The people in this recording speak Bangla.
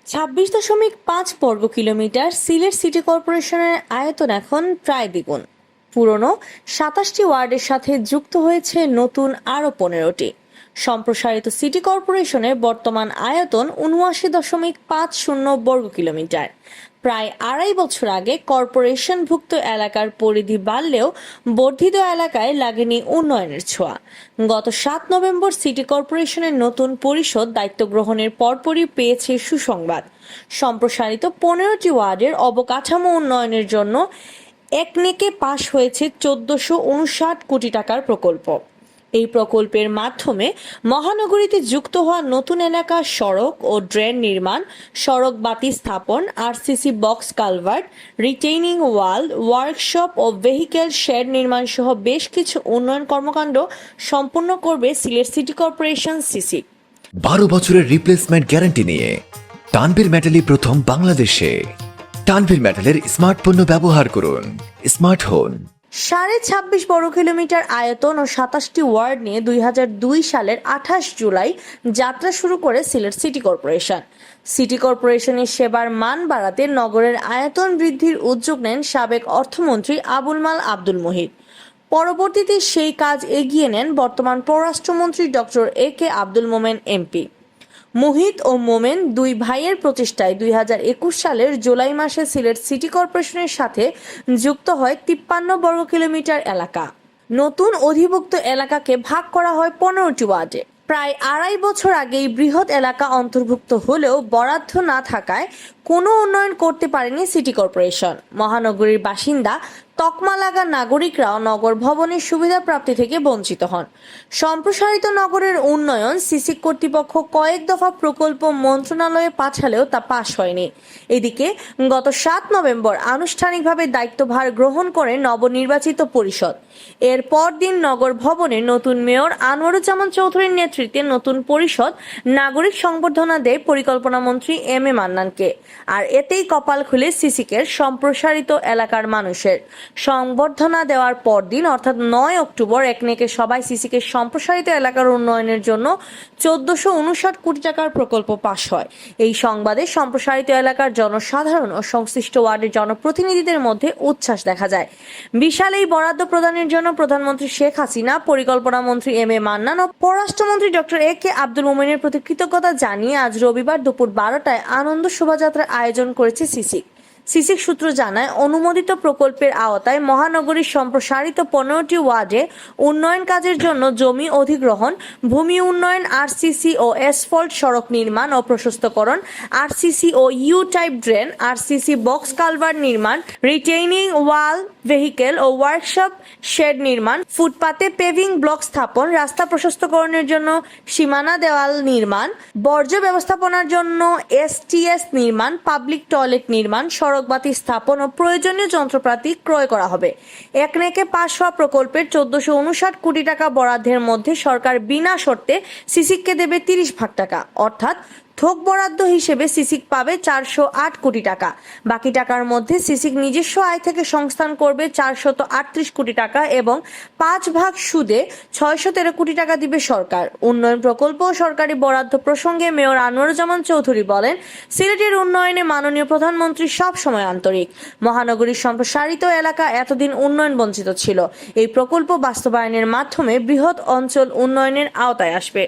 26.5 বর্গ কিলোমিটার সিলেট সিটি কর্পোরেশনের আয়তন এখন প্রায় দ্বিগুণ। পুরনো 27টি ওয়ার্ডের সাথে যুক্ত হয়েছে নতুন আরও 15টি। সম্প্রসারিত সিটি কর্পোরেশনের বর্তমান আয়তন 79.50 বর্গ কিলোমিটার। প্রায় আড়াই বছর আগে কর্পোরেশনভুক্ত এলাকার পরিধি বাড়লেও বর্ধিত এলাকায় লাগেনি উন্নয়নের ছোঁয়া। গত 7 নভেম্বর সিটি কর্পোরেশনের নতুন পরিষদ দায়িত্ব গ্রহণের পরপরই পেয়েছে সুসংবাদ। সম্প্রসারিত 15টি ওয়ার্ডের অবকাঠামো উন্নয়নের জন্য একনেকে পাশ হয়েছে 1459 কোটি টাকার প্রকল্প। এই প্রকল্পের মাধ্যমে মহানগরীতে যুক্ত হওয়া নতুন এলাকা, সড়ক ও ড্রেন নির্মাণ, সড়ক বাতি স্থাপন, আরসিসি বক্স কালভার্ট, রিটেইনিং ওয়াল, ওয়ার্কশপ ও ভেহিকেল শেড নির্মাণ সহ বেশ কিছু উন্নয়ন কর্মকাণ্ড সম্পন্ন করবে সিলেট সিটি কর্পোরেশন সিসি। 12 বছরের রিপ্লেসমেন্ট গ্যারান্টি নিয়ে তানভীর মেটালই প্রথম বাংলাদেশে। তানভীর মেটালের স্মার্ট পণ্য ব্যবহার করুন, স্মার্ট হন। 26.5 বর্গ কিলোমিটার আয়তন ও 27টি ওয়ার্ড নিয়ে 2002 সালের 28 জুলাই যাত্রা শুরু করে সিলেট সিটি কর্পোরেশন। সিটি কর্পোরেশনের সেবার মান বাড়াতে নগরের আয়তন বৃদ্ধির উদ্যোগ নেন সাবেক অর্থমন্ত্রী আবুল মাল আব্দুল মুহিত। পরবর্তীতে সেই কাজ এগিয়ে নেন বর্তমান পররাষ্ট্রমন্ত্রী doctor A K Abdul Momen MP. Muhith ও মোমেন দুই ভাইয়ের প্রচেষ্টায় 2021 সালের জুলাই মাসে সিলেট সিটি কর্পোরেশনের সাথে যুক্ত হয় 53 বর্গ কিলোমিটার এলাকা। নতুন অধিভুক্ত এলাকাকে ভাগ করা হয় 15টি ওয়ার্ডে। প্রায় আড়াই বছর আগেই বৃহৎ এলাকা অন্তর্ভুক্ত হলেও বরাদ্দ না থাকায় কোনো উন্নয়ন করতে পারেনি সিটি কর্পোরেশন। মহানগরীর বাসিন্দা তকমা লাগা নাগরিকরাও নগর ভবনের সুবিধা প্রাপ্তি থেকে বঞ্চিত হন। সম্প্রসারিত নগরের উন্নয়ন সিসি কর্তৃপক্ষ কয়েক দফা প্রকল্প মন্ত্রণালয়ে পাঠালেও তা পাশ হয়নি। এদিকে গত 7 নভেম্বর আনুষ্ঠানিকভাবে দায়িত্বভার গ্রহণ করে নবনির্বাচিত পরিষদ। এর পরদিন নগর ভবনের নতুন মেয়র আনোয়ারুজ্জামান চৌধুরীর নেতৃত্বে নতুন পরিষদ নাগরিক সংবর্ধনা দেয় পরিকল্পনা মন্ত্রী এম এ মান্নানকে। আর এতেই কপাল খুলে সিসিকের সম্প্রসারিত এলাকার মানুষের। সংবর্ধনা দেওয়ার পরদিন অর্থাৎ 9 অক্টোবর একনেকে সবাই সিসিকে সম্প্রসারিত এলাকার উন্নয়নের জন্য 1459 কোটি টাকার প্রকল্প পাশ হয়। এই সংবাদে সম্প্রসারিত এলাকার জনসাধারণ ও সংশ্লিষ্ট ওয়ার্ডের জনপ্রতিনিধিদের মধ্যে উচ্ছ্বাস দেখা যায়। বিশাল এই বরাদ্দ প্রদানের জন্য প্রধানমন্ত্রী শেখ হাসিনা, পরিকল্পনা মন্ত্রী এম এ মান্নান ও পররাষ্ট্রমন্ত্রী ডক্টর এ.কে আব্দুল মোমেনের প্রতি কৃতজ্ঞতা জানিয়ে আজ রবিবার দুপুর 12টায় আনন্দ শোভাযাত্রার আয়োজন করেছে সিসি। সিসিক সূত্র জানায়, অনুমোদিত প্রকল্পের আওতায় মহানগরীর সম্প্রসারিত 15টি ওয়ার্ডে উন্নয়ন কাজের জন্য জমি অধিগ্রহণ, ভূমি উন্নয়ন, আরসিসি ও অ্যাসফল্ট সড়ক নির্মাণ ও প্রশস্তকরণ, আরসিসি ও U type drain, RCC box culvert নির্মাণ, রিটেইনিং ওয়াল, ভেহিকেল ও ওয়ার্কশপ শেড নির্মাণ, ফুটপাতে পেভিং ব্লক স্থাপন, রাস্তা প্রশস্তকরণের জন্য সীমানা দেওয়াল নির্মাণ, বর্জ্য ব্যবস্থাপনার জন্য এসটিএস নির্মাণ, পাবলিক টয়লেট নির্মাণ, সড়কবাতি স্থাপন ও প্রয়োজনীয় যন্ত্রপাতি ক্রয় করা হবে। একনেকে পাশ হওয়া প্রকল্পের 1459 কোটি টাকা বরাদ্দের মধ্যে সরকার বিনা শর্তে সিসিককে দেবে 30 ভাগ টাকা, অর্থাৎ থোক বরাদ্দ হিসেবে সিসিক পাবে 408 কোটি টাকা। বাকি টাকার মধ্যে সিসিক নিজস্ব আয় থেকে সংস্থান করবে 438 কোটি টাকা এবং 5 ভাগ সুদে 613 কোটি টাকা দিবে সরকার। উন্নয়ন প্রকল্প ও সরকারি বরাদ্দ প্রসঙ্গে মেয়র আনোয়ারুজ্জামান চৌধুরী বলেন, সিলেটের উন্নয়নে মাননীয় প্রধানমন্ত্রী সব সময় আন্তরিক। মহানগরীর সম্প্রসারিত এলাকা এতদিন উন্নয়ন বঞ্চিত ছিল। এই প্রকল্প বাস্তবায়নের মাধ্যমে বৃহৎ অঞ্চল উন্নয়নের আওতায় আসবে।